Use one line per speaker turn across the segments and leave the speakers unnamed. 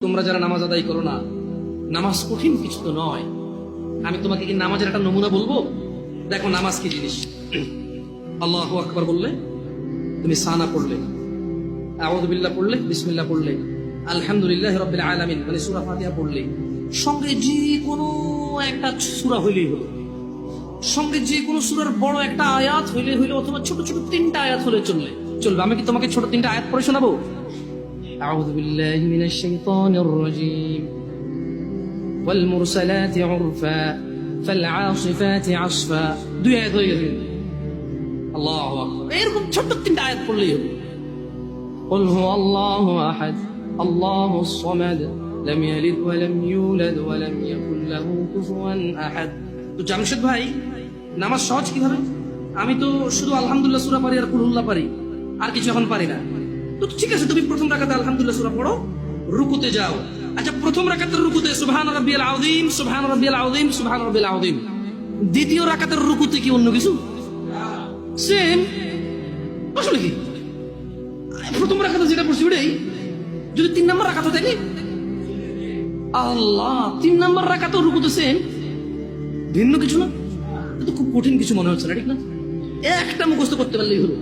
তোমরা যারা নামাজ আদায় করো না, নামাজ কঠিন কিছু তো নয়। আমি তোমাকে কি নামাজের একটা নমুনা বলবো? দেখো নামাজ কি জিনিস। আল্লাহু আকবার বললে, তুমি সানা পড়লে, আউযু বিল্লাহ পড়লে, বিসমিল্লাহ পড়লে, আলহামদুলিল্লাহি রাব্বিল আলামিন মানে সূরা ফাতিহা পড়লে, সঙ্গে যে কোনো একটা সূরা হইলেই হলো, সঙ্গে যে কোনো সূরার বড় একটা আয়াত হইলে হইলো, অথবা ছোট ছোট তিনটা আয়াত হলে চলবে। আমি কি তোমাকে ছোট তিনটা আয়াত পড়ে শোনাবো? أعوذ بالله من الشيطان الرجيم والمرسلات عرفا فالعاصفات عصفا দুই আয়াত হয়ে গেছে। আল্লাহু আকবার। এরকম ছোট তিনটা আয়াত পড়লেই হবে। قل هو الله أحد الله الصمد لم يلد ولم يولد ولم يكن له كفوا أحد। তো জামশেদ ভাই, নামাজ সহজ কিভাবে? আমি তো শুধু আলহামদুলিল্লাহ সূরা পারি আর কুল হুল্লাহ পারি, আর কিছু এখন পারি না। তো ঠিক আছে, তুমি প্রথম রাকাতে আলহামদুলিল্লাহ সূরা পড়ো, রুকুতে যাও। আচ্ছা, প্রথম রাকাতের রুকুতে সুবহান রাব্বিয়াল আযীম, সুবহান রাব্বিয়াল আযীম, সুবহান রাব্বিয়াল আযীম। দ্বিতীয় রাকাতের রুকুতে কি অন্য কিছু? সেম। আসলে কি প্রথম রাকাতে যেটা পড়ছি ওটাই, যদি তিন নম্বর রাকাতে থাকে, আল্লাহ, তিন নম্বর রাকাতেও রুকুতে সেম, ভিন্ন কিছু না। এটা তো খুব কঠিন কিছু মনে হচ্ছে না, ঠিক না? একটা মুখস্থ করতে পারলেই হলো।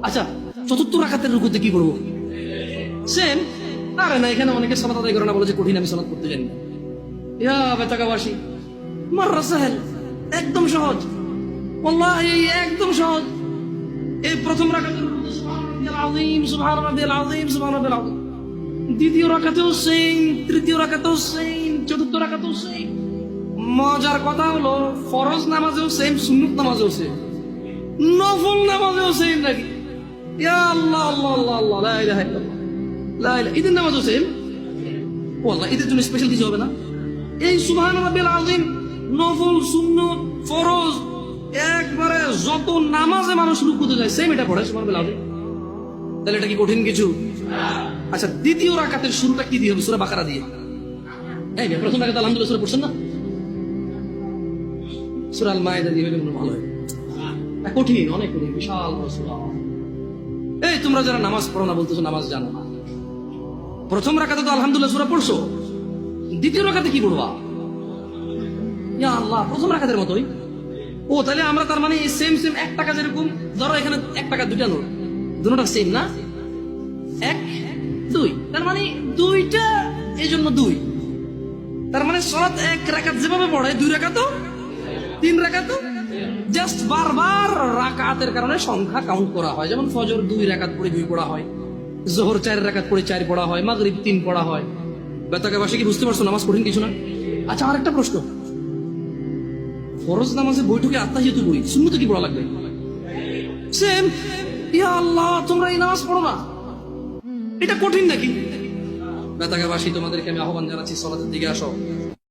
আচ্ছা, চতুর্থ রাকাতের রুকুতে কি করবো? সেম। আরে না, এখানে অনেকে সালাত আদায় করে না, বলে যে কঠিন, আমি সালাত করতে জানি না। ইয়া বেতাকাবাসী, মাররা সাহেল, একদম সহজ, ওয়াল্লাহি একদম সহজ। এই প্রথম রাকাতের রুকুতে সুবহান রাব্বিয়াল আযীম, সুবহান রাব্বিয়াল আযীম, সুবহান রাব্বিয়াল আযীম। দ্বিতীয় রাকাতেও সেম, তৃতীয় রাকাতেও সেম, চতুর্থ রাকাতেও সেম। মজার কথা হলো, ফরজ নামাজেও সেম, সুন্নত নামাজেও সেম, নফল নামাজেও সেম নাকি? ইয়া আল্লাহ আল্লাহ আল্লাহ আল্লাহ, লা ইলাহা ইল্লাল্লাহ, লা ইলাহা। ঈদের নামাজও সেম। ওয়াল্লাহ, ঈদের জন্য স্পেশাল কিছু হবে না? এই সুবহান রাব্বিয়াল আযীম, নফল, সুন্নত, ফরজ, একবারে যত নামাজে মানুষ রুকুতে যায় সেম এটা পড়ে সুবহান রাব্বিয়াল আযীম। তাহলে এটা কি কঠিন কিছু? আচ্ছা, দ্বিতীয় রাকাতের শুরুটা কি দিয়ে হবে? সূরা বাকারা দিয়ে। এই প্রথম রাকাতে আলহামদুলিল্লাহ সূরা পড়ছেন না? সূরা আল মাইদা দিয়ে হলে মনে ভালো হয়। কঠিন, অনেক কঠিন, বিশাল বড় সূরা। এই তোমরা যারা নামাজ পড়ো না, বলতেছো নামাজ জানো না। প্রথম রাকাতে তো আলহামদুলিল্লাহ সূরা পড়ছো, দ্বিতীয় রাকাতে কি পড়বা? ইয়া আল্লাহ, প্রথম রাকাতের মতোই। ও তাহলে আমরা তার মানে সেম সেম, 1 টাকা যেরকম, ধরো এখানে 1 টাকা দুইটা নোট, দুটোটা সেম না? 1 2, তার মানে দুইটা, এই জন্য 2। তার মানে সালাত 1 রাকাত যেভাবে পড়ে, 2 রাকাতও, 3 রাকাতও, জাস্ট বারবার রাকাতের কারণে সংখ্যা কাউন্ট করা হয়। যেমন ফজর 2 রাকাত পড়ে 2 পড়া হয়, যোহর 4 রাকাত পড়ে 4 পড়া হয়, মাগরিব 3 পড়া হয়। বেতাকাবাসী কি বুঝতে পারছো নামাজ কঠিন কিছু না? আচ্ছা, আরেকটা প্রশ্ন, ফরজ নামাজে বৈঠকে আত্তাহিয়াতু পড়ি, সুন্নতে কি পড়া লাগবে? সেম। ইয়া আল্লাহ, তোমরা এই নামাজ পড়ো না, এটা কঠিন নাকি? বেতাকাবাসী, তোমাদেরকে আমি আহ্বান জানাচ্ছি, সালাতের দিকে আসো।